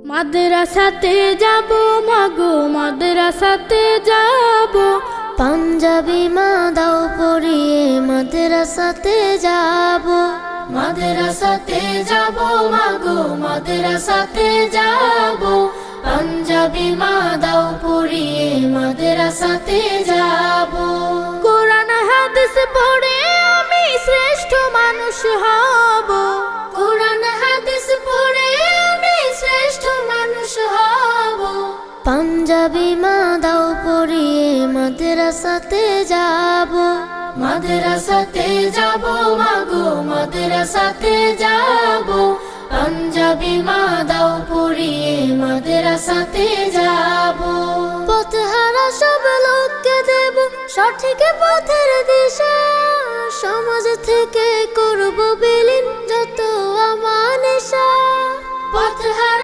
মাদ্রাসাতে যাব মাগো মাদ্রাসাতে যাব, পাঞ্জাবি মা দাও পরিয়ে মাদ্রাসাতে যাব। মাদ্রাসাতে যাব মাগো মাদ্রাসাতে যাব, পাঞ্জাবি মা দাও পরিয়ে মাদ্রাসাতে যাব। কোরআন হাদিস পড়ে আমি শ্রেষ্ঠ মানুষ হব, কোরআন হাদিস পড়ে আমি শ্রেষ্ঠ মানুষ হব। পাঞ্জাবি মা দাও পরিয়ে মাদ্রাসাতে যাব। মাদ্রাসাতে যাব মাগো মাদ্রাসাতে যাব, পাঞ্জাবি মা দাও পরিয়ে মাদ্রাসাতে যাব। পথহারা সব লোককে দেব সঠিক পথের দিশা, সমাজ থেকে করব বিলীন যত আমানেশা। পথহারা